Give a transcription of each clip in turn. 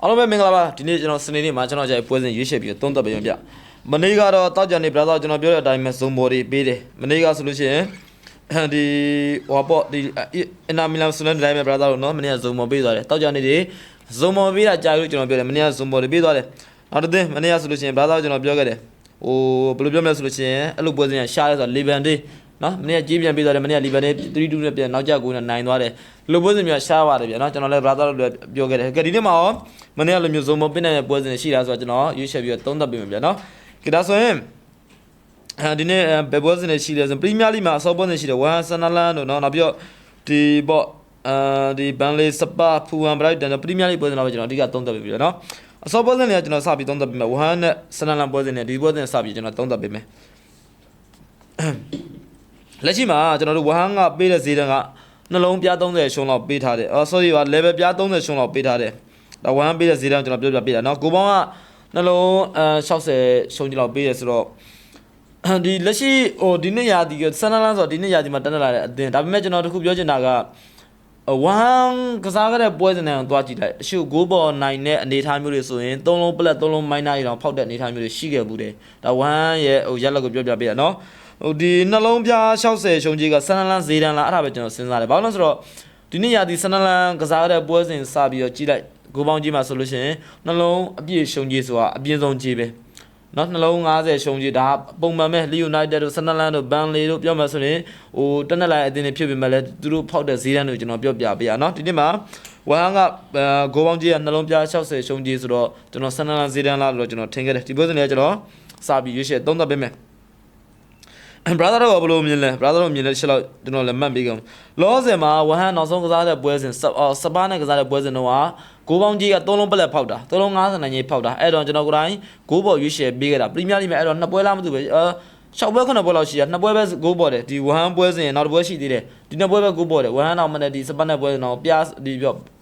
အားလုံးပဲမင်္ဂလာပါဒီနေ့ကျွန်တော်စနေနေ့မှာကျွန်တော်ကြိုက်ပွဲစဉ်ရွေးချယ်ပြီးသုံးသပ်ပေးပြမနေ့ကတော့တောက်ကြနေဘရာသာကျွန်တော်ပြောတဲ့အတိုင်းပဲဇုံဘော်တွေပေးတယ်မနေ့ကဆိုလို့ရှိရင်ဒီဟောပေါ့ဒီအင်နာမီလန်ဆိုတဲ့တိုင်းပဲဘရာသာတို့နော်မနေ့ကဇုံဘော်ပေးသွားတယ်တောက်ကြနေတွေဇုံဘော်ပေးတာကြာလို့ကျွန်တော်ပြောတယ်မနေ့ကဇုံဘော်တွေပေးသွားတယ်နောက်တစ်သင်းမနေ့ကဆိုလို့ရှိရင်ဘရာသာကျွန်တော်ပြောခဲ့တယ်ဟိုဘယ်လိုပြောမလဲဆိုလို့ရှိရင်အဲ့လိုပွဲစဉ်ကရှားလဲဆိုတော့လီဗန်ဒေးနော်မနေ့ကကြီးပြန်ပေးသွားတယ်မနေ့ကလီဗန်ဒေး3-2နဲ့ပြန်နောက်ကျကိုနိုင်သွားတယ်လူပွဲစဉ်မျိုးရှားပါတယ်ဗျာနော်ကျွန်တော်လည်းဘရာသာတို့ပြောခဲ့တယ်ကဲဒီနေ့မှာရောမနေ့ကလိုမျိုးဇုံမပင်းတဲ့ပွဲစဉ်ရှိတာဆိုတော့ကျွန်တော်ရွေးချယ်ပြီးတော့သုံးသပ်ပေးမယ်ဗျာနော်ကဲဒါဆိုရင်ဒီနေ့ဘယ်ပွဲစဉ်ရှိလဲဆိုပရီးမီးယားလိမှာအစောပွဲစဉ်ရှိတယ်ဝမ်ဆန်နာလန်တို့နော်နောက်ပြီးတော့ဒီပေါ့ဒီဘန်လေးစပါဖူဝမ်ဘရိုက်တန်ပရီးမီးယားလိပွဲစဉ်တော့ကျွန်တော်အဓိကသုံးသပ်ပေးပြီဗျာနော်အစောပွဲစဉ်တွေကကျွန်တော်စပြီးသုံးသပ်ပေးမယ်ဝမ်နဲ့ဆန်နာလန်ပွဲစဉ်နဲ့ဒီပွဲစဉ်စပြီးကျွန်တော်သုံးသပ်ပေးမယ်လက်ရှိမှာကျွန်တော်တို့ဝမ်ကပေးတဲ့ဈေးတန်းကနှလုံးပြား30ရှုံးလောက်ပေးထားတယ်sorry ပါ level ပြား30ရှုံးလောက်ပေးထားတယ်ဒါဝမ်ပေးတဲ့ဈေးတန်းကျွန်တော်ပြောပြပေးတာเนาะကိုပေါင်းကနှလုံး60ရှုံးကြီးလောက်ပေးရဆိုတော့ဒီလက်ရှိဟိုဒီနေ့ရာဒီဆန်နလန်းဆိုတော့ဒီနေ့ရာဒီမှာတက်လာတဲ့အတင်းဒါပေမဲ့ကျွန်တော်တခုပြောချင်တာကဝမ်ကစားခဲ့တဲ့ပွဲစဉ်တွေကိုသွားကြည့်လိုက်အရှုပ်6ပေါ်9နဲ့အနေထားမျိုးတွေဆိုရင်3လုံးပလက်3လုံးမိုင်းနားရီတောင်ဖောက်တဲ့အနေထားမျိုးတွေရှိခဲ့ဘူးတယ်ဒါဝမ်ရဲ့ဟိုရက်လက်ကိုပြောပြပေးတာเนาะဟိုဒီနှလုံးပြား60ရှုံးကြီးကဆန်နလန်းဈေးတန်းလားအဲ့ဒါပဲကျွန်တော်စဉ်းစားတယ်ဘာလို့လဲဆိုတော့ဒီနေ့ရာဒီဆန်နလန်းကစားတဲ့ပွဲစဉ်စပြီးတော့ကြည့်လိုက်ကိုပေါင်းကြီးမှာဆိုလို့ရှိရင်နှလုံးအပြည့်ရှုံးကြီးဆိုတာအပြင်းဆုံးကြီးပဲเนาะနှလုံး50ရှုံးကြီးဒါပုံမှန်ပဲလီယူနိုက်တက်တို့ဆန်နလန်းတို့ဘန်လီတို့ပြောမှဆိုရင်ဟိုတက်နဲ့လိုက်အတင်းတွေဖြစ်ပေမဲ့လည်းသူတို့ဖောက်တဲ့ဈေးတန်းတွေကျွန်တော်ပြောပြပေးရเนาะဒီနေ့မှာဝမ်ကကိုပေါင်းကြီးကနှလုံးပြား60ရှုံးကြီးဆိုတော့ကျွန်တော်ဆန်နလန်းဈေးတန်းလားလို့ကျွန်တော်ထင်ခဲ့တယ်ဒီပွဲစဉ်လေးကျွန်တော်စပြီးရွေးချယ်သုံးသပ်ပေးမယ်brother တို့ဘယ်လိုမြင်လဲ brother တို့မြင်တဲ့ချက်လောက်ကျွန်တော်လည်းမှတ်ပေးကောင်လောဆယ်မှာဝဟန်နောက်ဆုံးကစားတဲ့ပွဲစဉ်စပါးနဲ့ကစားတဲ့ပွဲစဉ်တော့ဂိုးပေါင်းကြီးက3လုံးပလက်ဖောက်တာ3လုံး50နိုင်ကြီးဖောက်တာအဲ့တော့ကျွန်တော်ကိုယ်တိုင်ဂိုးပေါ်ရွေးချယ်ပေးခဲ့တာပရီးမီးယားလိမှာအဲ့တော့2ပွဲလားမသိဘူး6ပွဲ9ပွဲလောက်ရှိတာ2ပွဲပဲဂိုးပေါ်တယ်ဒီဝဟန်ပွဲစဉ်နောက်တစ်ပွဲရှိသေးတယ်ဒီ2ပွဲပဲဂိုးပေါ်တယ်ဝဟန်နောက်မှလည်းဒီစပါးနဲ့ပွဲစဉ်တော့ပြားဒီ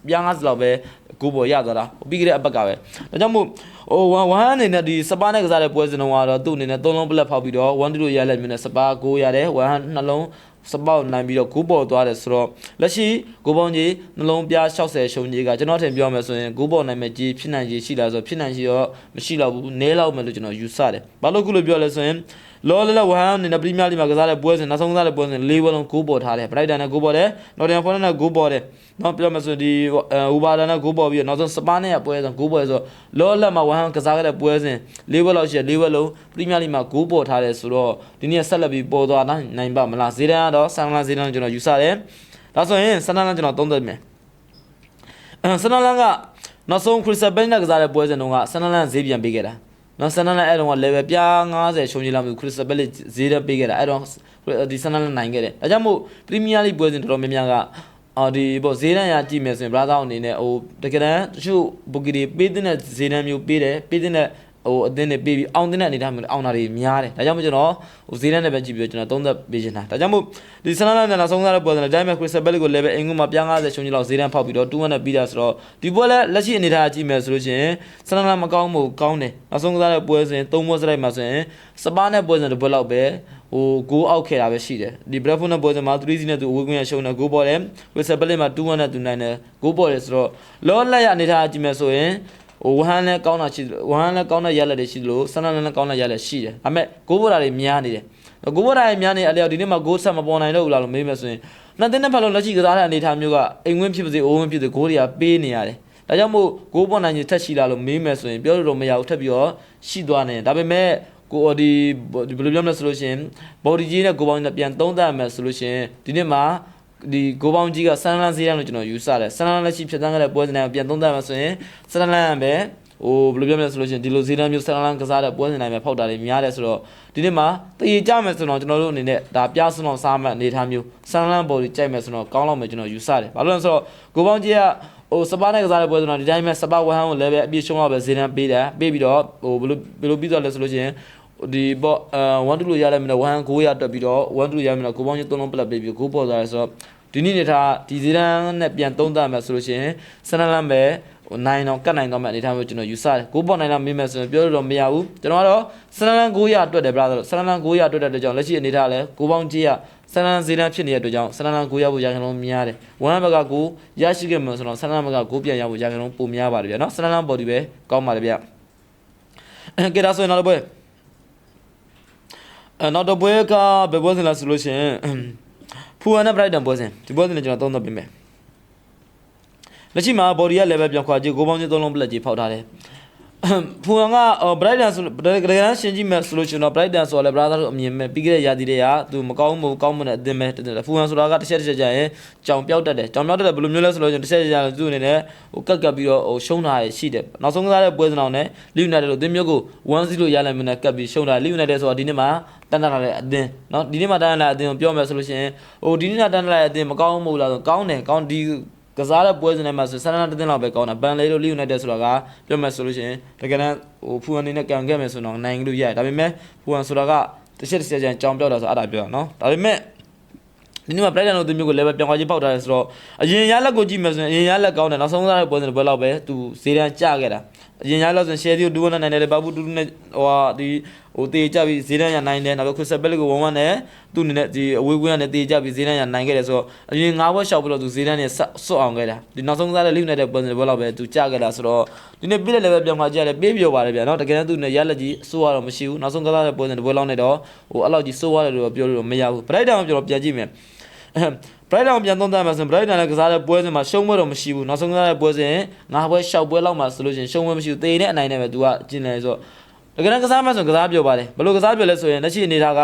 ပြား50လောက်ပဲဂိုးပေါ်ရသွားတာပြီးခဲ့တဲ့အပတ်ကပဲဒါကြောင့်မို့ဟိုဝမ်အနေနဲ့ဒီစပါးနဲ့ကစားတဲ့ပွဲစဉ်တော့သူ့အနေနဲ့3လုံးပလက်ဖောက်ပြီးတော့1-2လို့ရလက်မျိုးနဲ့စပါး9ရတယ်ဝမ်နှလုံးစပောက်နိုင်ပြီးတော့ဂိုးပေါ်သွားတယ်ဆိုတော့လက်ရှိဂိုးပေါင်းကြီးနှလုံးပြား60ရှုံးကြီးကကျွန်တော်ထင်ပြောမယ်ဆိုရင်ဂိုးပေါ်နိုင်မဲ့ကြီးဖြစ်နိုင်ကြီးရှိလားဆိုဖြစ်နိုင်ရှိတော့မရှိတော့ဘူးနည်းလောက်မယ်လို့ကျွန်တော်ယူဆတယ်ဘာလို့ခုလိုပြောလဲဆိုရင်လောလဝမ်အနေနဲ့ပရီးမီးယားလိမှာကစားတဲ့ပွဲစဉ်နောက်ဆုံးကစားတဲ့ပွဲစဉ်၄ပွဲလုံးဂိုးပေါ်ထားတယ်ဘရိုက်တန်နဲ့ဂိုးပေါ်တယ်နော်တင်ဖော်နဲ့ဂိုးပေါ်တယ်နော်ပြောမယ်ဆိုဒီဥပါဒန်နဲ့ဂိုးပေါ်ပြီးတော့နောက်ဆုံးစပါးနဲ့ပွဲစဉ်ဂိုးပေါ်ဆိုလောလက်မှာဝမ်ကစားခဲ့တဲ့ပွဲစဉ်၄ပွဲလောက်ရှိတယ်၄ပွဲလုံးပရီးမီးယားလိမှာဂိုးပေါ်ထားတယ်ဆိုတော့ဒီနေ့ဆက်လက်ပြီးပေါ်သွားနိုင်ပါမလားဈေးတန်းကတော့ဆန်လာဈေးတန်းကျွန်တော်ယူဆတယ်ဒါဆိုရင်ဆန်လာကျွန်တော်သုံးသပ်မယ်ဆန်လာကနောက်ဆုံးခရစ်စပယ်နဲ့ကစားတဲ့ပွဲစဉ်တုန်းကဆန်လာဈေးပြန်ပေးခဲ့တာနော်ဆန်နလန်အဲ့တော့ level ပြား90ရှုံးကြီးလာမျိုးခရစ်စပယ်လေးဈေးရပေးခဲ့တာအဲ့တော့ဒီဆန်နလန်နိုင်ခဲ့တယ်ဒါကြောင့်မို့ပရီးမီးယားလိပွဲစဉ်တော်တော်များများကဒီပေါ့ဈေးတန်းရကြည့်မယ်ဆိုရင် brother အနေနဲ့ဟိုတကယ်တမ်းတချို့ဘူဂီတွေပေးတဲ့ဈေးတန်းမျိုးပေးတယ်ပေးတဲ့ဟိုအသင်းတွေပေးပြီးအောင်တဲ့အနေထားမျိုးအောင်တာတွေများတယ်ဒါကြောင့်မို့ကျွန်တော်ဟိုဈေးတန်းနဲ့ပဲကြည့်ပြီးကျွန်တော်သုံးသပ်ပေးချင်တာဒါကြောင့်မို့ဒီဆန်နလန်နဲ့နောက်ဆုံးသားတဲ့ပွဲစဉ်တိုင်းမှာခရစ်စပယ်လေးကို level အင်္ဂုမှာပြား90ရှုံးကြီးလောက်ဈေးတန်းဖောက်ပြီးတော့200နဲ့ပြီးတာဆိုတော့ဒီပွဲလက်ရှိအနေထားကြည့်မယ်ဆိုလို့ရှိရင်ဆန်နလန်မကောင်းဘူးကောင်းတယ်နောက်ဆုံးသားတဲ့ပွဲစဉ်3ပွဲစလိုက်မှာဆိုရင်စပါးနဲ့ပွဲစဉ်တစ်ပွဲလောက်ပဲဟိုဂိုးအောက်ခဲ့တာပဲရှိတယ်ဒီဘရက်ဖုန်းနဲ့ပွဲစဉ်မှာ3-0နဲ့သူအဝေးကွင်းရရှုံးတယ်ဂိုးပေါ်တယ်ခရစ်စပယ်လေးမှာ2-1နဲ့သူနိုင်တယ်ဂိုးပေါ်တယ်ဆိုတော့လောလက်ရအနေထားကြည့်မယ်ဆိုရင်ဝဟန်လည်းကောင်းတာရှိဝဟန်လည်းကောင်းတဲ့ရလက်တွေရှိလို့ဆန်နလန်လည်းကောင်းတဲ့ရလက်ရှိတယ်ဒါပေမဲ့ဂိုးပေါ်တာတွေများနေတယ်ဂိုးပေါ်တာတွေများနေအလျောက်ဒီနေ့မှာဂိုးဆက်မပေါ်နိုင်တော့ဘူးလားလို့မေးမယ်ဆိုရင်နှစ်သင်းနဲ့ဖက်လုံးလက်ရှိကစားတဲ့အနေအထားမျိုးကအိမ်ဝင်းဖြစ်ပါစေအိုးဝင်းဖြစ်စေဂိုးတွေကပေးနေရတယ်ဒါကြောင့်မို့ဂိုးပေါ်နိုင်ခြင်းထက်ရှိလားလို့မေးမယ်ဆိုရင်ပြောလို့မရဘူးထပ်ပြီးတော့ရှိသွားနေတယ်ဒါပေမဲ့ကိုဒီဘယ်လိုပြောမလဲဆိုလို့ရှိရင်ဘော်ဒီကြီးနဲ့ဂိုးပေါင်းနဲ့ပြန်သုံးသပ်မယ်ဆိုလို့ရှိရင်ဒီနေ့မှာဒီဂိုးပေါင်းကြီးကဆန်လန်ဈေးတန်းလို့ကျွန်တော်ယူဆတယ်ဆန်လန်လက်ရှိဖြတ်သန်းခဲ့တဲ့ပွဲစဉ်တိုင်းပြန်သုံးသပ်မယ်ဆိုရင်ဆန်လန်ပဲဟိုဘယ်လိုပြောမလဲဆိုလို့ရှိရင်ဒီလိုဈေးတန်းမျိုးဆန်လန်ကစားတဲ့ပွဲစဉ်တိုင်းပဲဖောက်တာတွေများတယ်ဆိုတော့ဒီနေ့မှာတည်ကြမယ်ဆိုတော့ကျွန်တော်တို့အနေနဲ့ဒါပြစွန်းအောင်စားမှအနေထားမျိုးဆန်လန်ဘော်ဒီကြိုက်မယ်ဆိုတော့ကောင်းလောက်မယ်ကျွန်တော်ယူဆတယ်ဘာလို့လဲဆိုတော့ဂိုးပေါင်းကြီးကဟိုစပါးနဲ့ကစားတဲ့ပွဲစဉ်တော့ဒီတိုင်းပဲစပါးဝဟန်ကိုလည်းပဲအပြည့်ရှုံးတော့ပဲဈေးတန်းပေးတယ်ပေးပြီးတော့ဟိုဘယ်လိုပြီးတော့လဲဆိုလို့ရှိရင်ဒီပေါ့1-2လို့ရလိုက်မယ်နော်1 9ရတက်ပြီးတော့1-2ရမယ်နော်ဂိုးပေါင်းကြီး3လုံးပလက်ပေးပြီးဂိုးပေါ်သွားတယ်ဆိုတော့ဒီနေ့နေတာဒီဈေးတန်းနဲ့ပြန်သုံးသပ်မယ်ဆိုလို့ရှိရင်ဆန်နလန်ပဲနိုင်တော့ကတ်နိုင်တော့မှအနေထားမျိုးကျွန်တော်ယူဆတယ်ဂိုးပေါ်နိုင်တော့မေးမယ်ဆိုရင်ပြောလို့တော့မရဘူးကျွန်တော်ကတော့ဆန်နလန်900အတွက်တယ် brother ဆန်နလန်900အတွက်တဲ့ကြောင့်လက်ရှိအနေထားလဲဂိုးပေါင်းကြီးက ဆန္ဒဈေးတန်းဖြစ်နေတဲ့အတွက်ကြောင့်ဆန္ဒကိုရဖို့ရခိုင်လုံးများတယ်ဝမ်းဘက်ကကိုရရှိခဲ့မှဆိုတော့ဆန္ဒဘက်ကကိုပြန်ရဖို့ရခိုင်လုံးပုံများပါတယ်ဗျာနော်ဆန္ဒဘော်ဒီပဲကောင်းပါတယ်ဗျာကဲဒါဆိုရင်နောက်တော့နောက်တော့ဘွဲကဘယ်ပွဲစဉ်လဲဆိုလို့ရှိရင်ဖူဝါနဲ့ bright တန်ပွဲစဉ်ဒီပွဲစဉ်နဲ့ကျွန်တော်သုံးသပ်ပေးမယ်လက်ရှိမှာ body ရဲ့ level ပြောင်းခွာကြည့်ကိုပေါင်းချင်းသုံးလုံး plate ကြီးဖောက်ထားတယ်ဖူဝါက bright တန်ဆိုကြရန်ရှင်းကြည့်မယ်ဆိုလို့ရှိရင်တော့ bright တန်ဆိုတော့လေ brother တို့အမြင်မဲ့ပြီးခဲ့တဲ့ရာသီတွေကသူမကောင်းဘူးကောင်းမနဲ့အသင်းမဲ့ဖူဝါဆိုတာကတစ်ချက်ကြာရင်ကြောင်ပြောက်တတ်တယ်ကြောင်ပြောက်တတ်တယ်ဘယ်လိုမျိုးလဲဆိုလို့ရှိရင်တစ်ချက်ကြာရင်သူ့အနေနဲ့ဟိုကတ်ပြီးတော့ဟိုရှုံးတာရှိတယ်နောက်ဆုံးကစားတဲ့ပွဲစဉ်အောင်နဲ့ Leeds United လို့အသင်းမျိုးကို 1-0 ရလိုက်မှနဲ့ကတ်ပြီးရှုံးတာ Leeds United ဆိုတာဒီနေ့မှာတန်းလာတဲ့အသင်းเนาะဒီနေ့မှာတန်းလာတဲ့အသင်းကိုပြောမယ်ဆိုလို့ရှိရင်ဟိုဒီနေ့တန်းလာတဲ့အသင်းမကောင်းဘူးလားဆိုကောင်းတယ်ကောင်းဒီကစားတဲ့ပွဲစဉ်ထဲမှာဆိုဆန္ဒတသင်းလောက်ပဲကောင်းတာဘန်လေးတို့ Leeds United ဆိုတာကပြောမယ်ဆိုလို့ရှိရင်တကယ်တမ်းဟိုဖူအန်နေနဲ့ကန်ခဲ့မယ်ဆိုတော့နိုင်လို့ရတယ်ဒါပေမဲ့ဖူအန်ဆိုတာကတစ်ချက်ကျန်ကြောင်ပြောက်တာဆိုအဲ့ဒါပြောတာเนาะဒါပေမဲ့ဒီနေ့မှာ Brighton တို့အသင်းမျိုးကို level ပြောင်းသွားခြင်းပေါက်ထားတယ်ဆိုတော့အရင်ရလက်ကိုကြည့်မယ်ဆိုရင်အရင်ရလက်ကောင်းတယ်နောက်ဆုံးစားတဲ့ပွဲစဉ်တစ်ပွဲလောက်ပဲသူဈေးတန်းကျခဲ့တာအရင်ရလက်ဆိုရင် share ကို2-1နဲ့နိုင်တယ်လေဘာဘူး2-2နဲ့ဟိုဒီဟိုတေးကြပြီးဈေးတန်းရနိုင်တယ်နောက် Crystal Palace ကို1-1နဲ့သူ့အနေနဲ့ဒီအဝေးကွင်းကနေတေးကြပြီးဈေးတန်းရနိုင်ခဲ့တယ်ဆိုတော့အရင်9ဘွဲ့ရှောက်ပြီးတော့သူဈေးတန်းနဲ့ဆွတ်အောင်ခဲ့တာဒီနောက်ဆုံးစားတဲ့ Leeds United ပွဲစဉ်တစ်ပွဲလောက်ပဲသူကျခဲ့တာဆိုတော့ဒီနေ့ပြည့်တဲ့ level ပြောင်းသွားကြတယ်ပေးပြောပါတယ်ဗျာနော်တကယ်တမ်းသူနဲ့ရလက်ကြီးစိုးရတော့မရှိဘူးနောက်ဆုံးကစားတဲ့ပွဲစဉ်တစ်ပွဲလောက်နဲ့တော့ဟိုအဲ့လောက်ကြီးစိုးရတယ်လို့ပြောလို့မရဘူး Brighton ကိုကျွန်တော်ပြန်ကြည့်မယ်Brighton ပြန်သုံးသပ်မှာဆိုရင် Brighton လည်းကစားတဲ့ပွဲစဉ်မှာရှုံးပွဲတော့မရှိဘူးနောက်ဆုံးကစားတဲ့ပွဲစဉ်9ဘွဲ့6ဘွဲ့လောက်မှာဆိုလို့ရှိရင်ရှုံးပွဲမရှိဘူးသေနဲ့အနိုင်နဲ့ပဲသူကကျင်းတယ်ဆိုတော့တကယ်တမ်းကစားမှဆိုရင်ကစားပြောပါတယ်ဘယ်လိုကစားပြောလဲဆိုရင်လက်ရှိအနေထားက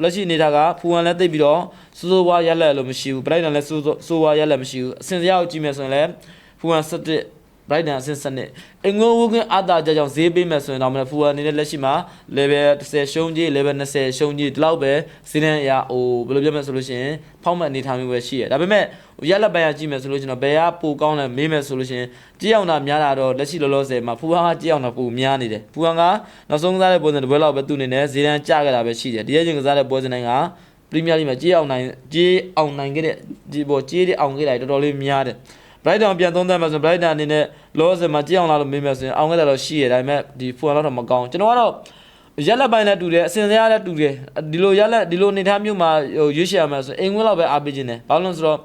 လက်ရှိအနေထားကဖူဝမ်လည်းသိပ်ပြီးတော့စိုးစိုးဝါးရက်လက်လို့မရှိဘူး Brighton လည်းစိုးဝါးရက်လက်မရှိဘူးအစင်စရာကိုကြည့်မယ်ဆိုရင်လည်းဖူဝမ်7Brighton အဆင့်7အငိုးဝကအာတာကြောင့်ဈေးပေးမယ်ဆိုရင်တော့မဖူဝါအနေနဲ့လက်ရှိမှာ level 10ရှုံးကြီး level 20ရှုံးကြီးဒီလောက်ပဲစီးတန်းအရာဟိုဘယ်လိုပြောမလဲဆိုလို့ရှိရင်ဖောက်မှတ်အနေထားမျိုးပဲရှိရဒါပေမဲ့ရက်လက်ပိုင်းကကြည့်မယ်ဆိုလို့ရှိရင်တော့ဘယ်ကပိုကောင်းလဲမေးမယ်ဆိုလို့ရှိရင်ကြည့်အောင်တာများတာတော့လက်ရှိလောလောဆယ်မှာဖူဝါကကြည့်အောင်တာပိုများနေတယ်ဖူဝါကနောက်ဆုံးကစားတဲ့ပွဲစဉ်တစ်ပွဲလောက်ပဲသူ့အနေနဲ့ဈေးတန်းကျခဲ့တာပဲရှိတယ်ဒီရက်ချင်းကစားတဲ့ပွဲစဉ်တိုင်းကပရီးမီးယားလိဂ်မှာကြည့်အောင်နိုင်ခဲ့တဲ့ဒီပေါ်ကြေးတဲ့အောင်ခဲ့တာတော်တော်လေးများတယ်Brighton ပြန်သုံးသပ်မှဆို Brighton အနေနဲ့လောဆယ်မှာကြည့်အောင်လာလို့မေးမယ်ဆိုရင်အောင်ခဲ့တာတော့ရှိရဒါပေမဲ့ဒီဖူကတော့မကောင်းကျွန်တော်ကတော့ရက်လက်ပိုင်းနဲ့တူတယ်အစင်စရာလည်းတူတယ်ဒီလိုရက်လက်ဒီလိုအနေထားမျိုးမှာဟိုရွေးချယ်ရမယ်ဆိုရင်အိမ်ဝင်လောက်ပဲအားပေးခြင်းတယ်ဘာလို့လဲဆိုတော့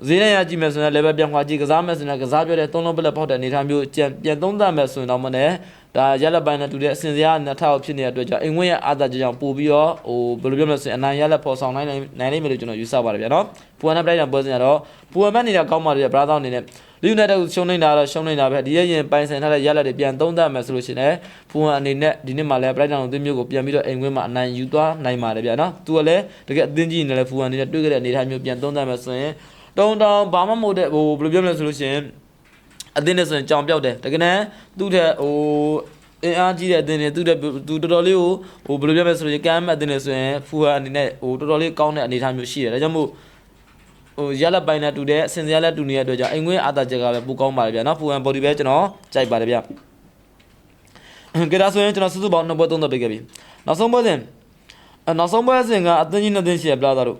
ဈေးနဲ့ရကြည့်မယ်ဆိုရင် level ပြန်ခွာကြည့်ကစားမယ်ဆိုရင်ကစားပြောတဲ့သုံးလုံးပလက်ဖောက်တဲ့အနေထားမျိုးပြန်သုံးသပ်မယ်ဆိုရင်တော့မနဲ့ဒါရက်လက်ပိုင်းနဲ့တူတဲ့အစင်စရာနဲ့ထောက်ဖြစ်နေတဲ့အတွက်ကြောင့်အိမ်ဝင်ရဲ့အာသာကြောင့်ပို့ပြီးတော့ဟိုဘယ်လိုပြောမလဲဆိုရင်အနိုင်ရက်လက်ပေါ်ဆောင်နိုင်လိမ့်မယ်လို့ကျွန်တော်ယူဆပါတယ်ဗျာနော်ပူအန်နဲ့ Brighton ပွဲစဉ်ကတော့ပူအန်ဘက်နေတာကောင်းပါတယ်ဗျာ brother အနေနဲ့Leeds United ကိုရှုံးနေတာတော့ရှုံးနေတာပဲဒီရဲ့ရင်ပိုင်ဆိုင်ထားတဲ့ရလက်တွေပြန်သုံးသပ်မယ်ဆိုလို့ရှိရင်ဖူဝမ်အနေနဲ့ဒီနေ့မှလည်း Brighton ကိုအသင်းမျိုးကိုပြန်ပြီးတော့အိမ်ခွင်းမှာအနိုင်ယူသွားနိုင်ပါတယ်ဗျာနော်သူကလည်းတကယ်အသင်းကြီးနေလည်းဖူဝမ်အနေနဲ့တွေ့ခဲ့တဲ့အနေအထားမျိုးပြန်သုံးသပ်မယ်ဆိုရင်တုံဘာမှမဟုတ်တဲ့ဟိုဘယ်လိုပြောမလဲဆိုလို့ရှိရင်အသင်းနဲ့ဆိုရင်ကြောင်ပြောက်တယ်တကယ်နဲ့သူ့ထက်ဟိုအင်အားကြီးတဲ့အသင်းတွေသူတော်တော်လေးကိုဟိုဘယ်လိုပြောမလဲဆိုလို့ကမ်းမဲ့အသင်းတွေဆိုရင်ဖူဝမ်အနေနဲ့ဟိုတော်တော်လေးကောင်းတဲ့အနေအထားမျိုးရှိတယ်ဒါကြောင့်မို့ဟိုရလက်ပိုင်းနဲ့တူတဲ့အစင်စရာလက်တူနေတဲ့အတွက်ကြောင့်အိမ်ငွေအာတာချက်ကပဲပိုကောင်းပါတယ်ဗျာနော်ဖူဝမ် body ပဲကျွန်တော်ကြိုက်ပါတယ်ဗျာကြဒါဆိုရင်ကျွန်တော်စုစုပေါင်း2ပွဲ3သက်ပေးခဲ့ပြီနောက်ဆုံးပွဲစဉ်ကအသင်းကြီး2သင်းရှိရပလာတာတို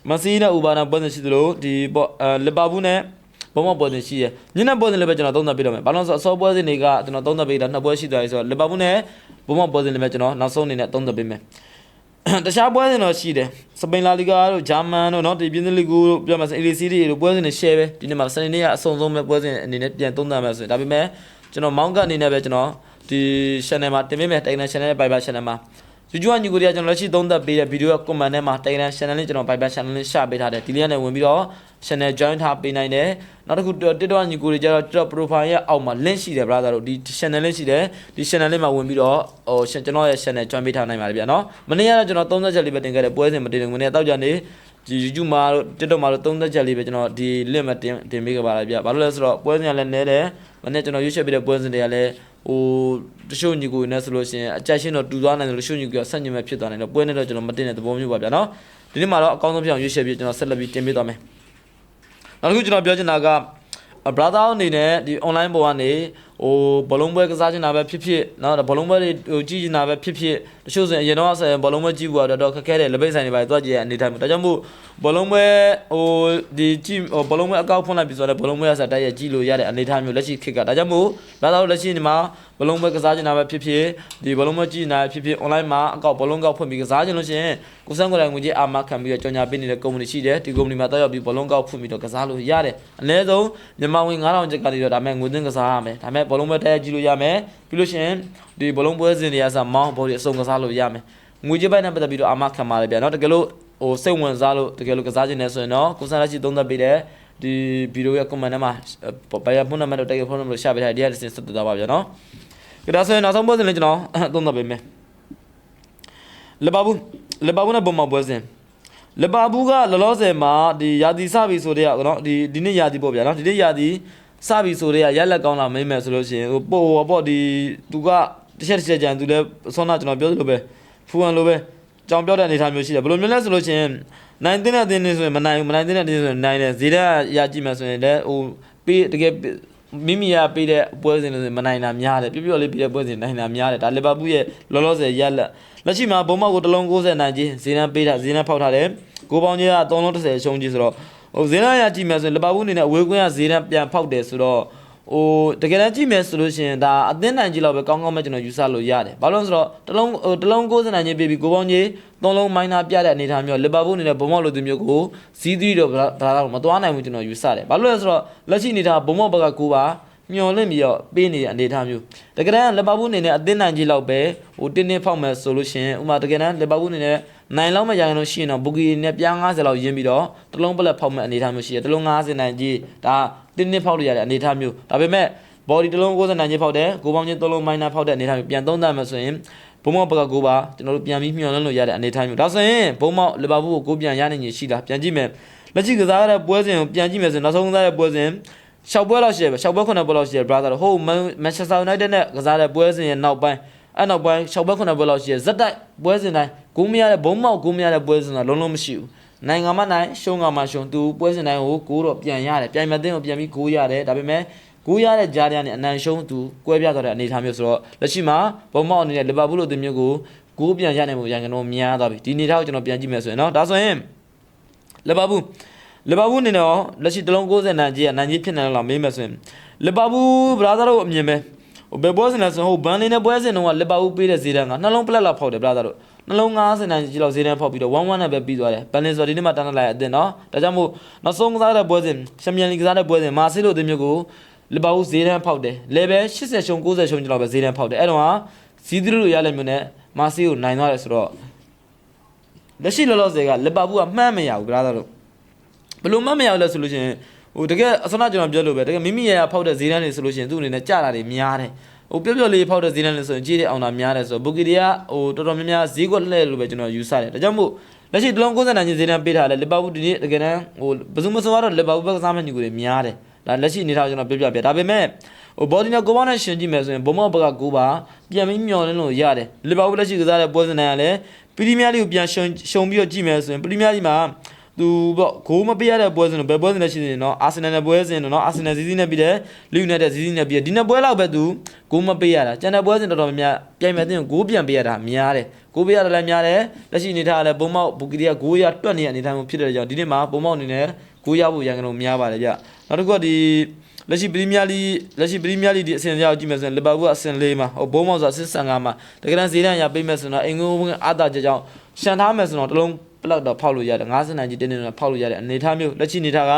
့မန်စီးနဲ့ဥပါနာပွဲစဉ်ရှိသလိုဒီလီဗာပူးနဲ့ဘုံမပွဲစဉ်ရှိရညနေပွဲစဉ်လည်းပဲကျွန်တော်3သက်ပေးတော့မယ်ဘာလို့ဆိုအစောပွဲစဉ်တွေကကျွန်တော်3သက်ပေးတာ2ပွဲရှိသွားပြီဆိုတော့လီဗာပူးနဲ့ဘုံမပွဲစဉ်လည်းပဲကျွန်တော်နောက်ဆုံးအနေနဲ့3သက်ပေးမယ်တခြားပွဲစဉ်တော့ရှိတယ်စပိန်လာလီဂါတို့ဂျာမန်တို့เนาะဒီပြည်သစ်လီဂူတို့ပြောမှဆို ACC တို့ပွဲစဉ်တွေ share ပဲဒီနေ့မှာစနေနေ့ကအဆုံးဆုံးပဲပွဲစဉ်အနေနဲ့ပြန်သုံးသပ်မယ်ဆိုရင်ဒါပေမဲ့ကျွန်တော်မောင်းကအနေနဲ့ပဲကျွန်တော်ဒီ channel မှာတင်ပေးမယ် Telegram channel နဲ့ Viber channel မှာယူကညီကိုတွေကကျွန်တော်လက်ရှိသုံးသပ်ပေးတဲ့ဗီဒီယို comment ထဲမှာ Telegram channel လေးကျွန်တော် Viber channel လေးရှပေးထားတယ်ဒီလေးကနေဝင်ပြီးတော့ channel join ထားပေးနိုင်တယ်နောက်တစ်ခု TikTok ညီကိုတွေကျတော့ TikTok profile ရဲ့အောက်မှာ link ရှိတယ် brother တို့ဒီ channel လေးရှိတယ်ဒီ channel လေးမှာဝင်ပြီးတော့ဟိုကျွန်တော်ရဲ့ channel join ပေးထားနိုင်ပါတယ်ဗျာနော်မနေ့ကတော့ကျွန်တော်30ချက်လေးပဲတင်ခဲ့တယ်ပွဲစဉ်မတင်ဘူးမနေ့တောက်ကြနေဒီ YouTube မှာတို့ TikTok မှာတို့30ချက်လေးပဲကျွန်တော်ဒီ link မှာတင်ပေးခဲ့ပါလားဗျာဘာလို့လဲဆိုတော့ပွဲစဉ်ကလည်းနည်းတယ်မနေ့ကျွန်တော်ရွေးချယ်ပေးတဲ့ပွဲစဉ်တွေကလည်းဟိုတချို့ညီကိုနဲ့ဆိုလို့ရှိရင်အကြိုက်ရှင်းတော့တူသွားနိုင်တယ်လို့တချို့ညီကိုဆက်ညင်မဲ့ဖြစ်သွားနိုင်တော့ပွဲနဲ့တော့ကျွန်တော်မတင်တဲ့သဘောမျိုးပါဗျာနော်ဒီနေ့မှာတော့အကောင်းဆုံးဖြစ်အောင်ရွေးချယ်ပြီးကျွန်တော်ဆက်လက်ပြီးတင်ပေးသွားမယ်နောက်တစ်ခုကျွန်တော်ပြောချင်တာကbrother အနေနဲ့ဒီ online ပေါ်ကနေဟ ဘလုံးပွဲကစားချင်တာပဲဖြစ်နော်ဘလုံးပွဲတွေကြည့်ချင်တာပဲဖြစ်တချို့ဆိုရင်အရင်တော့ဆိုရင်ဘလုံးပွဲကြည့်ဖို့တော့ခက်ခဲတယ်လက်ပိတ်ဆိုင်တွေပါသွားကြည့်ရအနေထားမျိုးဒါကြောင့်မို့ဘလုံးပွဲဒီကြည့်ဘလုံးပွဲအကောက်ဖွင့်လိုက်ပြီဆိုတော့ဘလုံးပွဲအစားတိုက်ရကြည့်လို့ရတဲ့အနေထားမျိုးလက်ရှိခေတ်ကဒါကြောင့်မို့ဒါတော့လက်ရှိဒီမှာဘလုံးပွဲကစားချင်တာပဲဖြစ်ဒီဘလုံးပွဲကြည့်နေတာဖြစ် online မှာအကောက်ဘလုံးကောက်ဖွင့်ပြီးကစားချင်လို့ရှိရင်ကိုစံကိုယ်တိုင်ငွေကြေးအာမခံပြီးတော့ကြော်ညာပေးနေတဲ့ကုမ္ပဏီရှိတယ်ဒီကုမ္ပဏီမှာတက်ရောက်ပြီးဘလုံးကောက်ဖွင့်ပြီးတော့ကစားလို့ရတယ်အနည်းဆုံးမြန်မာဝင်9000ကျပ်ကနေတော့ဒါမဲ့ငွေသွင်းကစားရမယ်ဒါမဲ့ဘလုံးပွဲတိုက်ရကြည့်လို့ရမယ်ပြီးလို့ရှိရင်ဒီဘလုံးပွဲစဉ်တွေအစားမောင်းဘော်ဒီအစုံကစားလို့ရမယ်ငွေကြေးပိုင်းနဲ့ပတ်သက်ပြီးတော့အာမခံပါတယ်ဗျာเนาะတကယ်လို့စိတ်ဝင်စားလို့တကယ်လို့ကစားခြင်းနဲ့ဆိုရင်တော့ကိုစံလက်ရှိသုံးသပ်ပေးတဲ့ဒီဗီဒီယိုရဲ့ comment ထဲမှာဘာရဖုန်းနံပါတ်တော့တက်ရဖုန်းနံပါတ်ရှာပေးထားတယ်ဒီကတစ်စင်ဆက်သွားပါဗျာเนาะဒါဆိုရင်နောက်ဆုံးပွဲစဉ်လေးကျွန်တော်သုံးသပ်ပေးမယ်လီဗာပူးနဲ့ဘုံမောက်ပွဲစဉ်လီဗာပူးကလောလောဆယ်မှာဒီယာတီစပြီဆိုတဲ့เนาะဒီနေ့ယာတီပေါ့ဗျာเนาะဒီနေ့ယာတီစပြီဆိုတဲ့ရက်လက်ကောင်းလာမိမ့်မယ်ဆိုလို့ရှိရင်ပို့ပေါ့ဒီသူကတစ်ချက်ကြံသူလည်းဆောနာကျွန်တော်ပြောသလိုပဲဖူဟန်လိုပဲကြောင်ပြောတဲ့အနေအထားမျိုးရှိတယ်ဘယ်လိုမျိုးလဲဆိုလို့ရှိရင်နိုင်တဲ့တင်းနေဆိုရင်မနိုင်ဘူးမနိုင်တဲ့တင်းဆိုရင်နိုင်တယ်ဈေးတက်ရကြည့်မယ်ဆိုရင်လည်းပေးတကယ်မိမိရပေးတဲ့ပွဲစဉ်လို့ဆိုမနိုင်တာများတယ်ပြလေးပေးတဲ့ပွဲစဉ်နိုင်တာများတယ်ဒါလီဗာပူးရဲ့လောလောဆယ်ရက်လက်ရှိမှာဘုံမောက်ကို1လုံး90နိုင်ကြီးဈေးနှန်းပေးတာဈေးနှန်းဖောက်ထားတယ်ကိုပေါင်းကြီးက3လုံး30ရှုံးကြီးဆိုတော့ဈေးနှန်းရကြည့်မယ်ဆိုရင်လီဗာပူးအနေနဲ့အဝေးကွင်းကဈေးနှန်းပြန်ဖောက်တယ်ဆိုတော့တကယ်တမ်းကြည့်မယ်ဆိုလို့ရှိရင်ဒါအသင်းနိုင်ကြီးလောက်ပဲကောင်းကောင်းပဲကျွန်တော်ယူဆလို့ရတယ်ဘာလို့လဲဆိုတော့တလုံး90နိုင်ကြီးပေးပြီးကိုပေါင်းကြီး3လုံးမိုင်းနာပြတဲ့အနေထားမျိုးလီဗာပူးအနေနဲ့ဘုံမောက်လိုသူမျိုးကိုစီးသီးတော့ဒါတော့မသွားနိုင်ဘူးကျွန်တော်ယူဆတယ်ဘာလို့လဲဆိုတော့လက်ရှိနေတာဘုံမောက်ဘက်ကကိုပါမျော်လင့်ပြီးတော့ပေးနေတဲ့အနေအထားမျိုးတကယ်တမ်းလီဗာပူးအနေနဲ့အသင်းနိုင်ကြီးလောက်ပဲတင်းဖောက်မယ်ဆိုလို့ရှိရင်ဥမာတကယ်တမ်းလီဗာပူးအနေနဲ့နိုင်လောက်မှရရင်လို့ရှိရင်တော့ဘူဂီနဲ့ပြား90လောက်ရင်းပြီးတော့တလုံးပလက်ဖောက်မဲ့အနေအထားမျိုးရှိတယ်တလုံး90နိုင်ကြီးဒါတင်းဖောက်လို့ရတဲ့အနေအထားမျိုးဒါပေမဲ့ဘော်ဒီတလုံး90နိုင်ကြီးဖောက်တယ်ကိုပေါင်းချင်း3လုံးမိုင်းနာဖောက်တဲ့အနေအထားမျိုးပြန်သုံးသပ်မယ်ဆိုရင်ဘုံမောက်ဘက်ကကိုပါကျွန်တော်တို့ပြန်ပြီးမျော်လင့်လို့ရတဲ့အနေအထားမျိုးဒါဆိုရင်ဘုံမောက်လီဗာပူးကိုပြန်ရနိုင်ရင်ရှိတာပြန်ကြည့်မယ်လက်ရှိကစားရတဲ့ပွဲစဉ်ကိုပြန်ကြည့်မယ်ဆိုရင်နောက်ဆုံးကစားတဲ့ပွဲစဉ်ရှောက်ပွဲလောက်ရှိတယ်ရှောက်ပွဲ9ပွဲလောက်ရှိတယ် brother ဟိုမန်ချက်စတာယူနိုက်တက်နဲ့ကစားတဲ့ပွဲစဉ်ရဲ့နောက်ပိုင်းနောက်ပိုင်းရှောက်ပွဲ9ပွဲလောက်ရှိတယ်ဇက်တိုက်ပွဲစဉ်တိုင်းဂိုးမရတဲ့ဘုံမောက်ဂိုးမရတဲ့ပွဲစဉ်တော့လုံးမရှိဘူးနိုင်ငံမှာနိုင်ရှုံးကမှရှုံးသူပွဲစဉ်တိုင်းကိုဂိုးတော့ပြန်ရတယ်ပြိုင်မသိကိုပြန်ပြီးဂိုးရတယ်ဒါပေမဲ့ဂိုးရတဲ့ကြားထဲကနေအနံရှုံးသူကွဲပြားသွားတဲ့အနေအထားမျိုးဆိုတော့လက်ရှိမှာဘုံမောက်အနေနဲ့လီဗာပူးလိုတင်မျိုးကိုဂိုးပြန်ရနိုင်မှုရန်ကုန်များသွားပြီဒီအနေထားကိုကျွန်တော်ပြန်ကြည့်မယ်ဆိုရင်เนาะဒါဆိုရင်လီဗာပူးအနေနဲ့လက်ရှိတလုံး90နိုင်ကြီးကနိုင်ကြီးဖြစ်နေတော့မေးမယ်ဆိုရင်လီဗာပူးဘရာသာတို့အမြင်ပဲဘယ်ပွဲစဉ်လဲဆိုဟိုဘန်လေးနဲ့ပွဲစဉ်တုန်းကလီဗာပူးပေးတဲ့ဈေးတန်းကနှလုံးပလက်လောက်ဖောက်တယ်ဘရာသာတို့နှလုံး90နိုင်ကြီးလောက်ဈေးတန်းဖောက်ပြီးတော့1-1နဲ့ပဲပြီးသွားတယ်ဘန်လင်းဆိုဒီနေ့မှတန်းလိုက်အတင်းနော်ဒါကြောင့်မို့နောက်ဆုံးကစားတဲ့ပွဲစဉ်ချန်ပီယံလိကစားတဲ့ပွဲစဉ်မာဆီလိုအသင်းမျိုးကိုလီဗာပူးဈေးတန်းဖောက်တယ်လေဘယ်80ရှုံး90ရှုံးကြီးလောက်ပဲဈေးတန်းဖောက်တယ်အဲ့တော့ဇီးသီးလိုရတဲ့မျိုးနဲ့မာဆီကိုနိုင်သွားတယ်ဆိုတော့လက်ရှိလောလောဆယ်ကလီဗာပူးကမှန်းမရဘူးဘရာသာတို့ဘယ်လိုမှမရလဲဆိုလို့ရှိရင်တကယ်အစနာကျွန်တော်ပြောလို့ပဲတကယ်မိမိရဖောက်တဲ့ဈေးတန်းတွေဆိုလို့ရှိရင်သူ့အနေနဲ့ကြတာတွေများတယ်ပြောလေးဖောက်တဲ့ဈေးတန်းတွေဆိုရင်ကြီးတဲ့အောင်တာများတယ်ဆိုတော့ဘူဂီတွေကတော်တော်များများဈေးကွက်လှည့်လို့ပဲကျွန်တော်ယူဆတယ်ဒါကြောင့်မို့လက်ရှိတလုံး90နိုင်ဈေးတန်းပေးထားတယ်လီဗာပူးဒီနေ့တကယ်တမ်းဘယ်သူမှဆိုတော့လီဗာပူးဘက်ကစားမဲ့ညီကိုတွေများတယ်ဒါလက်ရှိအနေထားကျွန်တော်ပြောပြဒါပေမဲ့ဘော်ဒီနဲ့ကိုပေါင်းနဲ့ရှင်ကြည့်မယ်ဆိုရင်ဘုံမောက်ဘက်ကကိုပါပြန်ပြီးမျောလင်းလို့ရတယ်လီဗာပူးလက်ရှိကစားတဲ့ပွဲစဉ်တိုင်းကလည်းပရီးမီးယားလိကိုပြန်ရှုံပြီးတော့ကြည့်မယ်ဆိုရင်ပရီးမီးယားလိမှာသူပေါ့ဂိုးမပေးရတဲ့ပွဲစဉ်တော့ဘယ်ပွဲစဉ်လဲရှိနေနော်အာဆင်နယ်နဲ့ပွဲစဉ်တော့နော်အာဆင်နယ်စီးစီးနဲ့ပြီးတယ်လီယူနိုက်တက်စီးစီးနဲ့ပြီးတယ်ဒီနှစ်ပွဲလောက်ပဲသူဂိုးမပေးရတာကျန်တဲ့ပွဲစဉ်တော်တော်များပြိုင်မဲ့တဲ့ဂိုးပြန်ပေးရတာများတယ်ဂိုးပေးရတယ်လည်းများတယ်လက်ရှိအနေထားကလည်းဘုံမောက်ဘူဂီတွေကဂိုးရတွက်နေတဲ့အနေထားမျိုးဖြစ်တဲ့ကြောင့်ဒီနေ့မှာဘုံမောက်အနေနဲ့ဂိုးရဖို့ရန်ကုန်များပါတယ်ဗျနောက်တစ်ခုကဒီလက်ရှိပရီးမီးယားလိဒီအဆင့်ရောက်ကြည့်မယ်ဆိုရင်လီဗာပူးကအဆင့်4မှာဘုံမောက်ဆိုအဆင့်15မှာတကယ်တမ်းဈေးတန်းရပေးမယ်ဆိုတော့အင်္ဂလိပ်ဝင်အားသာချက်ကြောင့်ရှန်ထားမယ်ဆိုတော့တလုံးပလောက်တော့ဖောက်လို့ရတယ်90နိုင်ကြီးတင်းနေတော့ဖောက်လို့ရတဲ့အနေထားမျိုးလက်ရှိအနေထားက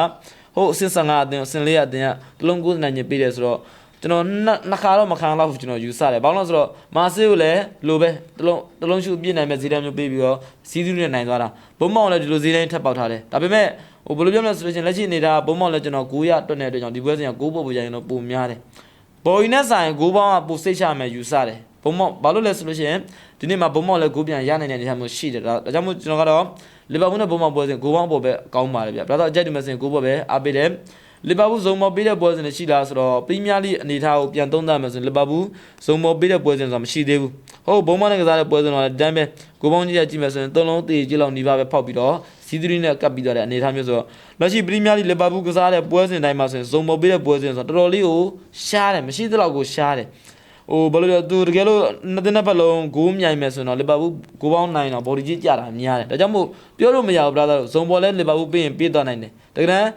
ဟိုအဆင့်15အတင်းအဆင့်4အတင်းကတလုံး90နိုင်ကြီးပေးတယ်ဆိုတော့ကျွန်တော်နှစ်ခါတော့မခံတော့ဘူးကျွန်တော်ယူဆတယ်ဘာလို့လဲဆိုတော့မာဆေးကိုလည်းလိုပဲတလုံးရှုပြည့်နိုင်မဲ့ဈေးတန်းမျိုးပေးပြီးတော့စီးသူးနဲ့နိုင်သွားတာဘုံမောင်လည်းဒီလိုဈေးတန်းထပ်ပေါက်ထားတယ်ဒါပေမဲ့ဘယ်လိုပြောမလဲဆိုလို့ချင်းလက်ရှိနေတာဘုံမောင်လည်းကျွန်တော်900တွက်နေတဲ့အတွက်ကြောင့်ဒီပွဲစဉ်က9ပို့ပို့ရရင်တော့ပိုများတယ်ဘော်ရီနဲ့ဆိုင်9ပေါင်းကပိုစိတ်ချမယ်ယူဆတယ်ဘုံမောင်ဘာလို့လဲဆိုလို့ချင်းဒီနေ့မှာဘုံမောင်လည်း9ပြန်ရနိုင်တဲ့အနေအထားမျိုးရှိတယ်ဒါကြောင့်မို့ကျွန်တော်ကတော့လီဗာပူးနဲ့ဘုံမောင်ပွဲစဉ်9ပေါင်းပေါ်ပဲကောင်းပါတယ်ဗျဒါတော့အကြိုက်ဒီမစင်9ပေါ်ပဲအားပေးတယ် လီဗာပူးဇုံမော်ပေးတဲ့ပွဲစဉ်တွေရှိလားဆိုတော့ပရီးမီးယားလိအနေထားကိုပြန်သုံးသပ်မယ်ဆိုရင်လီဗာပူးဇုံမော်ပေးတဲ့ပွဲစဉ်ဆိုတာမရှိသေးဘူးဟုတ်ဘုံမနဲ့ကစားတဲ့ပွဲစဉ်တော့တန်းပဲကိုပေါင်းကြီးကြည့်မယ်ဆိုရင်သုံးလုံးတေးကြီးလောက်နေပါပဲဖောက်ပြီးတော့စီးသီးနဲ့ကပ်ပြီးတော့တဲ့အနေထားမျိုးဆိုတော့လက်ရှိပရီးမီးယားလိလီဗာပူးကစားတဲ့ပွဲစဉ်တိုင်းမှာဆိုရင်ဇုံမော်ပေးတဲ့ပွဲစဉ်ဆိုတော့တော်တော်လေးကိုရှားတယ်မရှိသလောက်ကိုရှားတယ်ဘယ်လိုလဲသူတကယ်လို့နှစ်သိန်းနှစ်ပတ်လုံးဂိုးမြိုင်မယ်ဆိုတော့လီဗာပူးဂိုးပေါင်း9တော့ဘော်ဒီကြီးကြတာများတယ်ဒါကြောင့်မို့ပြောလို့မရဘူး brother ဇုံပေါ်လဲလီဗာပူးပေးရင်ပေးသွားနိုင်တယ်တကယ်တမ်း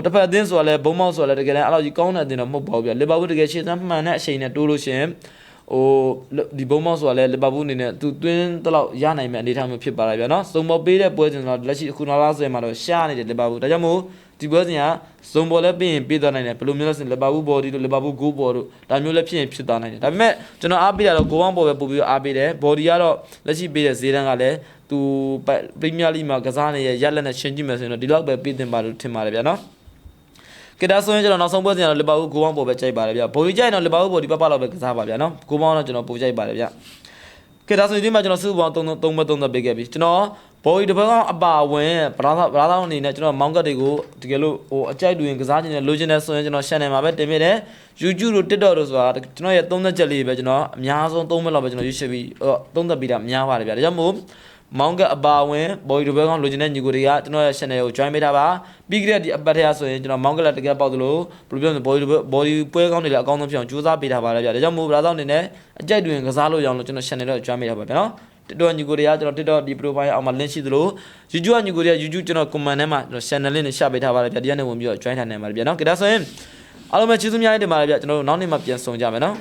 တစ်ဖက်အသင်းဆိုတာလဲဘုံမောက်ဆိုတာလဲတကယ်တမ်းအဲ့လိုကြီးကောင်းတဲ့အသင်းတော့မဟုတ်ပါဘူးဗျလီဗာပူးတကယ်ရှေ့သမ်းမှန်တဲ့အချိန်နဲ့တိုးလို့ရှိရင်ဒီဘုံမောက်ဆိုတာလဲလီဗာပူးအနေနဲ့သူသွင်းတလောက်ရနိုင်မယ့်အနေအထားမျိုးဖြစ်ပါလာဗျာနော်ဇုံပေါ်ပေးတဲ့ပွဲစဉ်ဆိုတော့လက်ရှိအခုနောက်လာဆယ်မှာတော့ရှားနေတယ်လီဗာပူးဒါကြောင့်မို့ဒီပွဲစဉ်ကဇုံပေါ်လဲပေးရင်ပေးသွားနိုင်တယ်ဘယ်လိုမျိုးလဲဆိုရင်လီဗာပူးဘော်ဒီတို့လီဗာပူးဂိုးဘော်တို့ဒါမျိုးလဲဖြစ်ရင်ဖြစ်သွားနိုင်တယ်ဒါပေမဲ့ကျွန်တော်အားပေးတာတော့ဂိုးပေါင်းပေါ်ပဲပို့ပြီးအားပေးတယ်ဘော်ဒီကတော့လက်ရှိပေးတဲ့ဈေးတန်းကလည်းသူပရီးမီးယားလိမှာကစားနေတဲ့ရက်လက်နဲ့ရှင်းကြည့်မယ်ဆိုရင်တော့ဒီလောက်ပဲပေးတင်ပါလို့ထင်ပါတယ်ဗျာနော်ကဒါဆိုရင်ကျွန်တော်နောက်ဆုံးပွဲစဉ်ကတော့လီဗာပူးဂိုးပေါင်းပေါ်ပဲကြိုက်ပါတယ်ဗျာဘော်ဒီကြိုက်တော့လီဗာပူးဘော်ဒီပပလောက်ပဲကစားပါဗျာနော်ဂိုးပေါင်းတော့ကျွန်တော်ပိုကြိုက်ပါတယ်ဗျာကဒါဆိုရင်ဒီမှာကျွန်တော်စုပေါင်း3ပဲပေးခဲ့ပြီကျွန်တော်ဘော်ဒီတစ်ပတ်ကအပါဝင်ဗလာသားအနေနဲ့ကျွန်တော်မောင်းကတ်တွေကိုတကယ်လို့အကြိုက်တူရင်ကစားခြင်းနဲ့လိုချင်တယ်ဆိုရင်ကျွန်တော် channel မှာပဲတင်ပြတယ် YouTube တို့ TikTok တို့ဆိုတာကျွန်တော်ရဲ့30ချက်လေးပဲကျွန်တော်အများဆုံး3မိနစ်လောက်ပဲကျွန်တော်ရွေးချယ်ပြီး30ပြီးတာများပါတယ်ဗျာဒါကြောင့်မို့မောင်းကအပါဝင်ဘော်ဒီတစ်ပတ်ကလိုချင်တဲ့ညီကိုတွေကကျွန်တော်ရဲ့ channel ကို join ပေးထားပါပြီးကြတဲ့ဒီအပတ်ထဲဆိုရင်ကျွန်တော်မောင်းကလည်းတကယ်ပေါက်သလိုဘယ်လိုပြောလဲဘော်ဒီပွဲကောင်းတွေလည်းအကောင်းဆုံးဖြစ်အောင်ကြိုးစားပေးထားပါလေဗျာဒါကြောင့်မို့ဗလာသားအနေနဲ့အကြိုက်တူရင်ကစားလို့ရအောင်လို့ကျွန်တော် channel တော့ join ပေးထားပါဗျာနော် TikTok ညီကိုတွေကကျွန်တော် TikTok ဒီ profile အောက်မှာ link ရှိသလို YouTube ညီကိုတွေက YouTube ကျွန်တော် comment ထဲမှာကျွန်တော် channel link နဲ့ရှပေးထားပါတယ်ဗျာဒီကနေဝင်ပြီးတော့ join ထားနိုင်ပါတယ်ဗျာနော်ကြဒါဆိုရင်အားလုံးပဲကျေးဇူးများတင်ပါတယ်ဗျာကျွန်တော်တို့နောက်နေ့မှပြန်ဆုံကြမယ်နော်